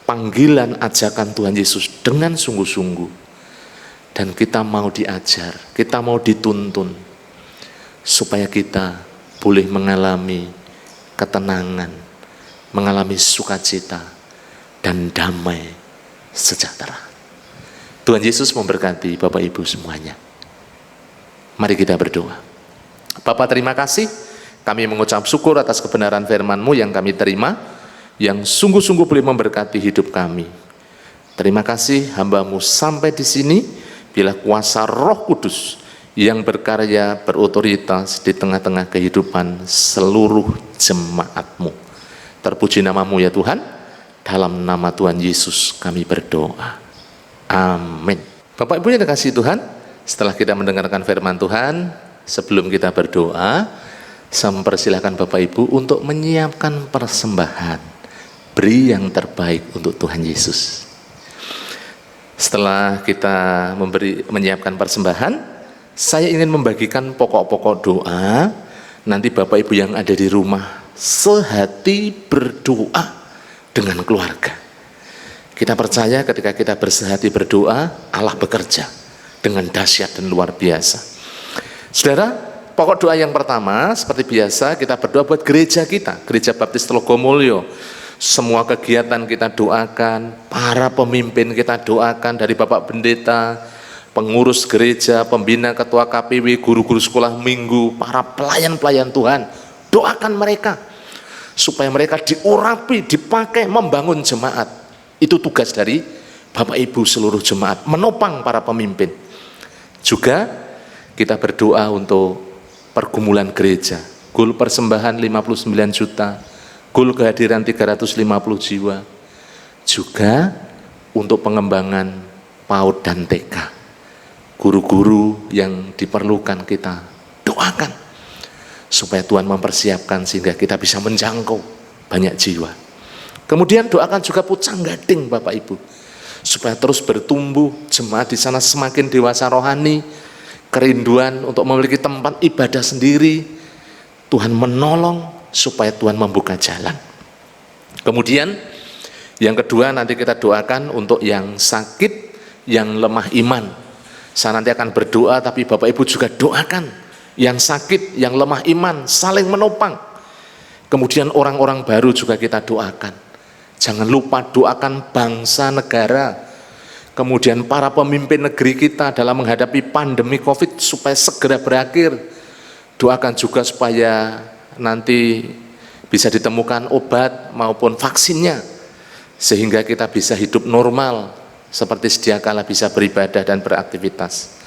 panggilan ajakan Tuhan Yesus dengan sungguh-sungguh. Dan kita mau diajar, kita mau dituntun, supaya kita boleh mengalami ketenangan, mengalami sukacita, dan damai sejahtera. Tuhan Yesus memberkati Bapak Ibu semuanya. Mari kita berdoa. Bapa, terima kasih, kami mengucap syukur atas kebenaran firman-Mu yang kami terima, yang sungguh-sungguh boleh memberkati hidup kami. Terima kasih hamba-Mu sampai di sini, bila kuasa Roh Kudus yang berkarya berotoritas di tengah-tengah kehidupan seluruh jemaat-Mu. Terpuji nama-Mu ya Tuhan, dalam nama Tuhan Yesus kami berdoa. Amin. Bapak Ibu yang dikasihi Tuhan, setelah kita mendengarkan firman Tuhan, sebelum kita berdoa, saya mempersilahkan Bapak Ibu untuk menyiapkan persembahan. Beri yang terbaik untuk Tuhan Yesus. Setelah kita menyiapkan persembahan, saya ingin membagikan pokok-pokok doa. Nanti Bapak Ibu yang ada di rumah sehati berdoa dengan keluarga. Kita percaya ketika kita bersehati berdoa, Allah bekerja dengan dahsyat dan luar biasa. Saudara, pokok doa yang pertama, seperti biasa kita berdoa buat gereja kita, Gereja Baptis Telogomulyo. Semua kegiatan kita doakan, para pemimpin kita doakan, dari Bapak Pendeta, pengurus gereja, pembina, ketua KPW, guru-guru sekolah minggu, para pelayan-pelayan Tuhan, doakan mereka supaya mereka diurapi, dipakai membangun jemaat. Itu tugas dari Bapak Ibu seluruh jemaat, menopang para pemimpin. Juga kita berdoa untuk pergumulan gereja, goal persembahan 59 juta, goal kehadiran 350 jiwa, juga untuk pengembangan PAUD dan TK. Guru-guru yang diperlukan kita doakan, supaya Tuhan mempersiapkan sehingga kita bisa menjangkau banyak jiwa. Kemudian doakan juga Pucang Gading Bapak Ibu, supaya terus bertumbuh, jemaat di sana semakin dewasa rohani, kerinduan untuk memiliki tempat ibadah sendiri. Tuhan menolong supaya Tuhan membuka jalan. Kemudian yang kedua, nanti kita doakan untuk yang sakit, yang lemah iman. Saya nanti akan berdoa, tapi Bapak Ibu juga doakan yang sakit, yang lemah iman, saling menopang. Kemudian orang-orang baru juga kita doakan. Jangan lupa doakan bangsa negara, kemudian para pemimpin negeri kita dalam menghadapi pandemi COVID supaya segera berakhir. Doakan juga supaya nanti bisa ditemukan obat maupun vaksinnya, sehingga kita bisa hidup normal seperti sedia kala, bisa beribadah dan beraktivitas.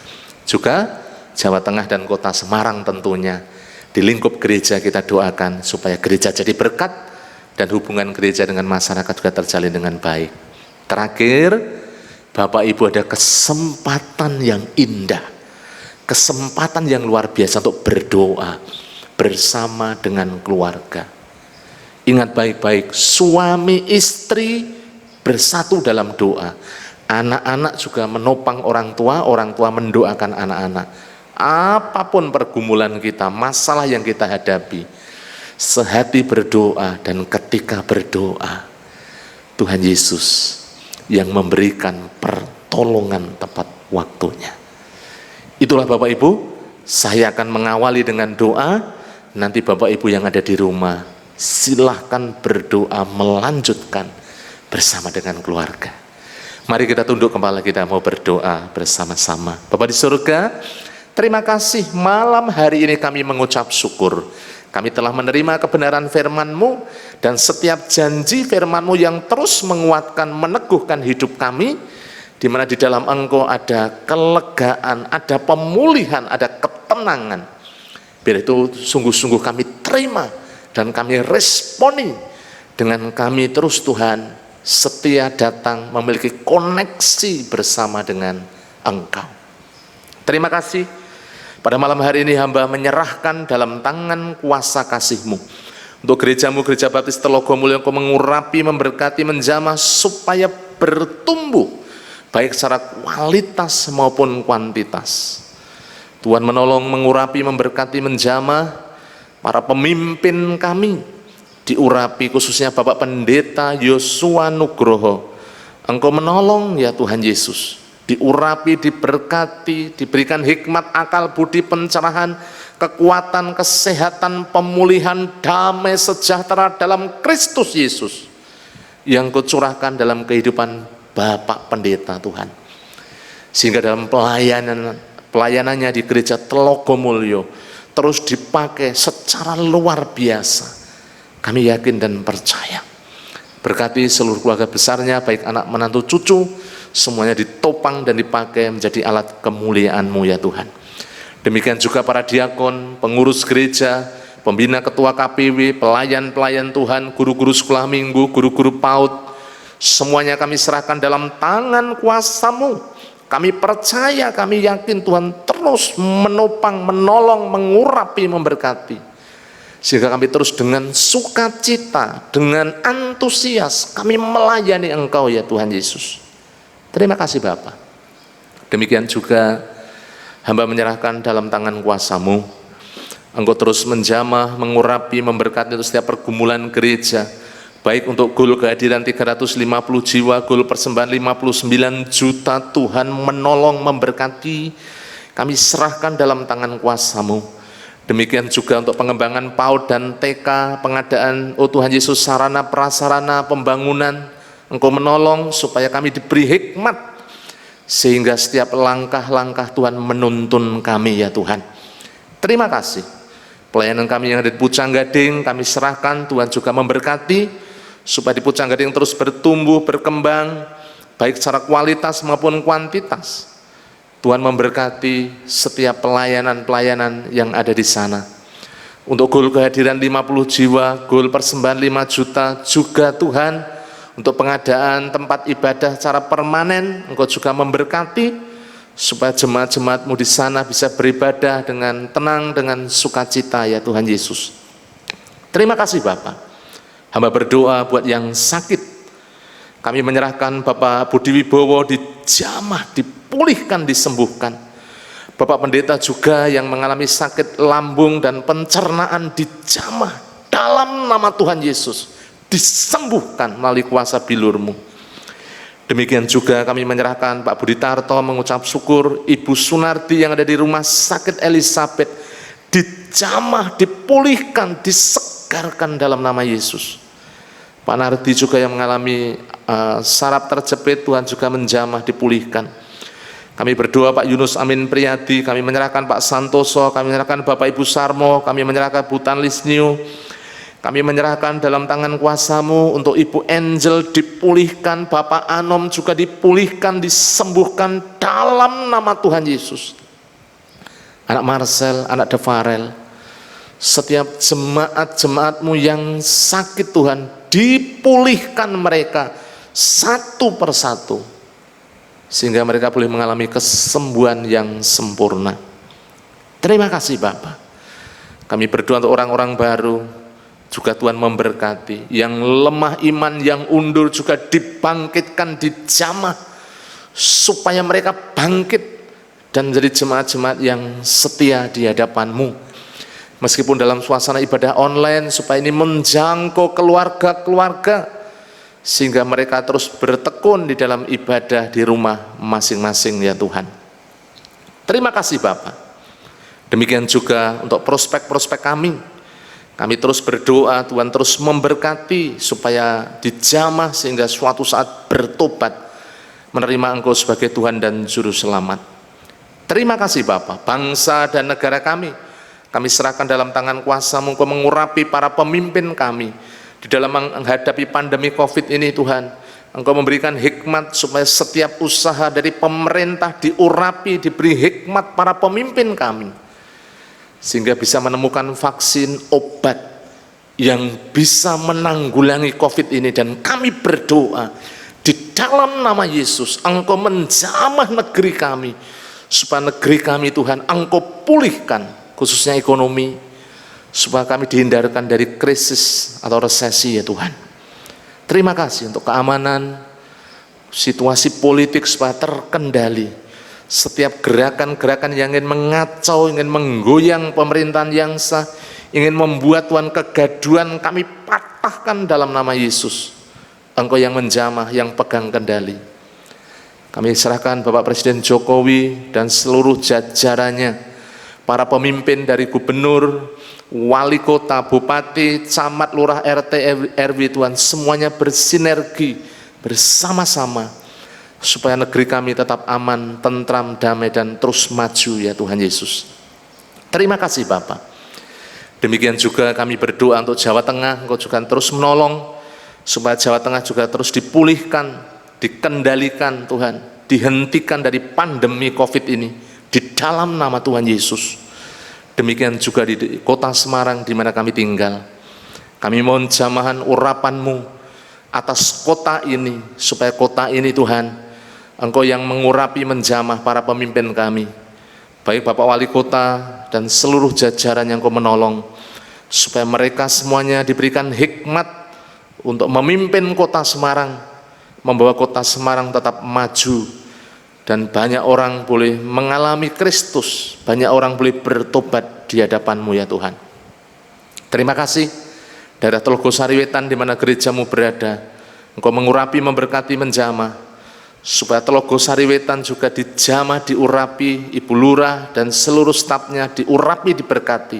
Juga Jawa Tengah dan Kota Semarang tentunya Di lingkup gereja kita doakan supaya gereja jadi berkat dan hubungan gereja dengan masyarakat juga terjalin dengan baik. Terakhir, Bapak Ibu ada kesempatan yang indah, kesempatan yang luar biasa untuk berdoa bersama dengan keluarga. Ingat baik-baik, suami istri bersatu dalam doa. Anak-anak juga menopang orang tua mendoakan anak-anak. Apapun pergumulan kita, masalah yang kita hadapi, sehati berdoa, dan ketika berdoa, Tuhan Yesus yang memberikan pertolongan tepat waktunya. Itulah Bapak Ibu, saya akan mengawali dengan doa. Nanti Bapak Ibu yang ada di rumah, silahkan berdoa melanjutkan bersama dengan keluarga. Mari kita tunduk kepala kita, mau berdoa bersama-sama. Bapa di surga, terima kasih malam hari ini kami mengucap syukur. Kami telah menerima kebenaran firman-Mu dan setiap janji firman-Mu yang terus menguatkan, meneguhkan hidup kami, di mana di dalam Engkau ada kelegaan, ada pemulihan, ada ketenangan. Biar itu sungguh-sungguh kami terima dan kami responi dengan kami terus Tuhan setia datang memiliki koneksi bersama dengan Engkau. Terima kasih. Pada malam hari ini hamba menyerahkan dalam tangan kuasa kasih-Mu untuk gereja-Mu, Gereja Baptis Telogomulyo, Engkau mengurapi, memberkati, menjamah supaya bertumbuh baik secara kualitas maupun kuantitas. Tuhan menolong, mengurapi, memberkati, menjamah para pemimpin kami, diurapi khususnya Bapak Pendeta Yosua Nugroho. Engkau menolong ya Tuhan Yesus, diurapi, diberkati, diberikan hikmat, akal, budi, pencerahan, kekuatan, kesehatan, pemulihan, damai, sejahtera dalam Kristus Yesus yang Kau curahkan dalam kehidupan Bapak Pendeta Tuhan, sehingga dalam pelayanannya di Gereja Telogomulyo terus dipakai secara luar biasa. Kami yakin dan percaya. Berkati seluruh keluarga besarnya, baik anak, menantu, cucu, semuanya ditopang dan dipakai menjadi alat kemuliaan-Mu ya Tuhan. Demikian juga para diakon, pengurus gereja, pembina, ketua KPW, pelayan-pelayan Tuhan, guru-guru sekolah minggu, guru-guru PAUD, semuanya kami serahkan dalam tangan kuasa-Mu. Kami percaya, kami yakin Tuhan terus menopang, menolong, mengurapi, memberkati, sehingga kami terus dengan sukacita, dengan antusias kami melayani Engkau ya Tuhan Yesus. Terima kasih Bapa. Demikian juga hamba menyerahkan dalam tangan kuasa-Mu. Engkau terus menjamah, mengurapi, memberkati untuk setiap pergumulan gereja, baik untuk gol kehadiran 350 jiwa, gol persembahan 59 juta, Tuhan menolong, memberkati, kami serahkan dalam tangan kuasa-Mu. Demikian juga untuk pengembangan PAUD dan TK, pengadaan, oh Tuhan Yesus, sarana prasarana pembangunan, Engkau menolong supaya kami diberi hikmat, sehingga setiap langkah-langkah Tuhan menuntun kami ya Tuhan. Terima kasih. Pelayanan kami yang ada di Pucang Gading, kami serahkan, Tuhan juga memberkati, supaya di Pucang Gading terus bertumbuh, berkembang, baik secara kualitas maupun kuantitas. Tuhan memberkati setiap pelayanan-pelayanan yang ada di sana. Untuk gol kehadiran 50 jiwa, gol persembahan 5 juta, juga Tuhan untuk pengadaan tempat ibadah secara permanen, Engkau juga memberkati, supaya jemaat-jemaat-Mu di sana bisa beribadah dengan tenang, dengan sukacita ya Tuhan Yesus. Terima kasih Bapak. Hamba berdoa buat yang sakit, kami menyerahkan Bapak Budi Wibowo dijamah, dipulihkan, disembuhkan. Bapak Pendeta juga yang mengalami sakit lambung dan pencernaan dijamah dalam nama Tuhan Yesus, disembuhkan melalui kuasa bilur-Mu. Demikian juga kami menyerahkan Pak Budi Tarto, mengucap syukur Ibu Sunardi yang ada di rumah sakit Elizabeth, dijamah, dipulihkan, disegarkan dalam nama Yesus. Pak Nardi juga yang mengalami saraf terjepit, Tuhan juga menjamah, dipulihkan. Kami berdoa Pak Yunus Amin Priyadi, kami menyerahkan Pak Santoso, kami menyerahkan Bapak Ibu Sarmo, kami menyerahkan Bu Tan Lisniu, kami menyerahkan dalam tangan kuasa-Mu untuk Ibu Angel dipulihkan, Bapak Anom juga dipulihkan, disembuhkan dalam nama Tuhan Yesus. Anak Marcel, anak Devarel, Setiap jemaat-jemaat-Mu yang sakit Tuhan, dipulihkan mereka satu persatu, sehingga mereka boleh mengalami kesembuhan yang sempurna. Terima kasih Bapa. Kami berdoa untuk orang-orang baru, juga Tuhan memberkati. Yang lemah iman, yang undur juga dibangkitkan, dijamah, supaya mereka bangkit dan menjadi jemaat-jemaat yang setia di hadapan-Mu. Meskipun dalam suasana ibadah online, supaya ini menjangkau keluarga-keluarga, sehingga mereka terus bertekun di dalam ibadah di rumah masing-masing ya Tuhan. Terima kasih Bapak. Demikian juga untuk prospek-prospek kami. Kami terus berdoa, Tuhan terus memberkati supaya dijamah sehingga suatu saat bertobat, menerima Engkau sebagai Tuhan dan Juru Selamat. Terima kasih Bapak. Bangsa dan negara kami serahkan dalam tangan kuasa-Mu. Engkau mengurapi para pemimpin kami di dalam menghadapi pandemi COVID ini Tuhan. Engkau memberikan hikmat supaya setiap usaha dari pemerintah diurapi, diberi hikmat para pemimpin kami, sehingga bisa menemukan vaksin, obat yang bisa menanggulangi COVID ini. Dan kami berdoa di dalam nama Yesus, Engkau menjamah negeri kami, supaya negeri kami Tuhan Engkau pulihkan, khususnya ekonomi, supaya kami dihindarkan dari krisis atau resesi ya Tuhan. Terima kasih untuk keamanan, situasi politik supaya terkendali. Setiap gerakan-gerakan yang ingin mengacau, ingin menggoyang pemerintahan yang sah, ingin membuat Tuhan kegaduhan, kami patahkan dalam nama Yesus. Engkau yang menjamah, yang pegang kendali. Kami serahkan Bapak Presiden Jokowi dan seluruh jajarannya, para pemimpin dari gubernur, wali kota, bupati, camat, lurah, RT, RW Tuhan, semuanya bersinergi bersama-sama supaya negeri kami tetap aman, tentram, damai, dan terus maju ya Tuhan Yesus. Terima kasih Bapak. Demikian juga kami berdoa untuk Jawa Tengah, Engkau juga terus menolong supaya Jawa Tengah juga terus dipulihkan, dikendalikan Tuhan, dihentikan dari pandemi COVID ini di dalam nama Tuhan Yesus. Demikian juga di kota Semarang di mana kami tinggal. Kami mohon jamahan urapan-Mu atas kota ini, supaya kota ini Tuhan, Engkau yang mengurapi, menjamah para pemimpin kami, baik Bapak Wali Kota dan seluruh jajaran yang Engkau menolong, supaya mereka semuanya diberikan hikmat untuk memimpin kota Semarang, membawa kota Semarang tetap maju, dan banyak orang boleh mengalami Kristus, banyak orang boleh bertobat di hadapan-Mu ya Tuhan. Terima kasih daerah Telogosari Wetan di mana gereja-Mu berada, Engkau mengurapi, memberkati, menjamah, supaya Telogosari Wetan juga dijamah, diurapi, Ibu Lurah dan seluruh stafnya diurapi, diberkati.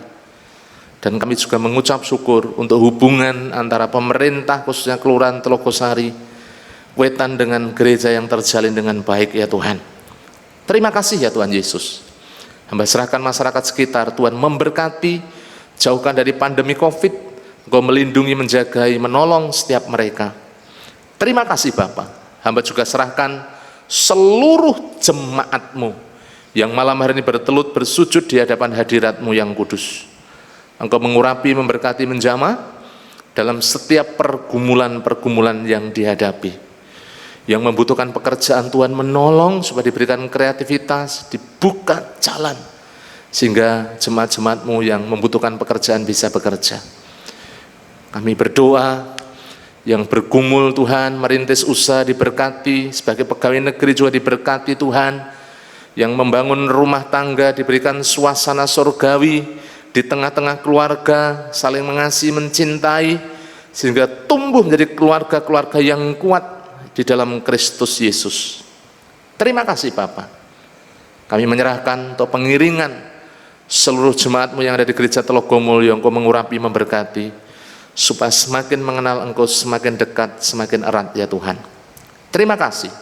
Dan kami juga mengucap syukur untuk hubungan antara pemerintah, khususnya Kelurahan Telogosari Wetan dengan gereja yang terjalin dengan baik ya Tuhan. Terima kasih ya Tuhan Yesus. Hamba serahkan masyarakat sekitar, Tuhan memberkati, jauhkan dari pandemi COVID, Engkau melindungi, menjagai, menolong setiap mereka. Terima kasih Bapa. Hamba juga serahkan seluruh jemaat-Mu yang malam hari ini bertelut bersujud di hadapan hadirat-Mu yang kudus. Engkau mengurapi, memberkati, menjamah dalam setiap pergumulan-pergumulan yang dihadapi. Yang membutuhkan pekerjaan, Tuhan menolong supaya diberikan kreativitas, dibuka jalan, sehingga jemaat-jemaat-Mu yang membutuhkan pekerjaan bisa bekerja. Kami berdoa, yang bergumul Tuhan, merintis usaha diberkati, sebagai pegawai negeri juga diberkati Tuhan, yang membangun rumah tangga diberikan suasana surgawi, di tengah-tengah keluarga saling mengasihi, mencintai, sehingga tumbuh menjadi keluarga-keluarga yang kuat di dalam Kristus Yesus. Terima kasih Bapak. Kami menyerahkan untuk pengiringan seluruh jemaat-Mu yang ada di gereja Telogomulyo, Engkau mengurapi, memberkati, supaya semakin mengenal Engkau, semakin dekat, semakin erat ya Tuhan. Terima kasih.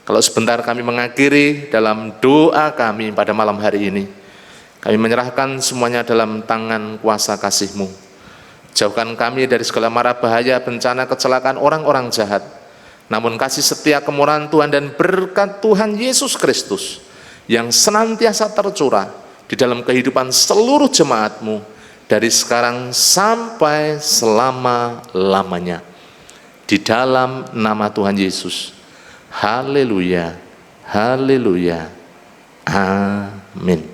Kalau sebentar kami mengakhiri dalam doa kami pada malam hari ini, kami menyerahkan semuanya dalam tangan kuasa kasih-Mu. Jauhkan kami dari segala mara bahaya, bencana, kecelakaan orang-orang jahat. Namun kasih setia, kemurahan Tuhan dan berkat Tuhan Yesus Kristus yang senantiasa tercurah di dalam kehidupan seluruh jemaat-Mu dari sekarang sampai selama-lamanya. Di dalam nama Tuhan Yesus. Haleluya, haleluya, amin.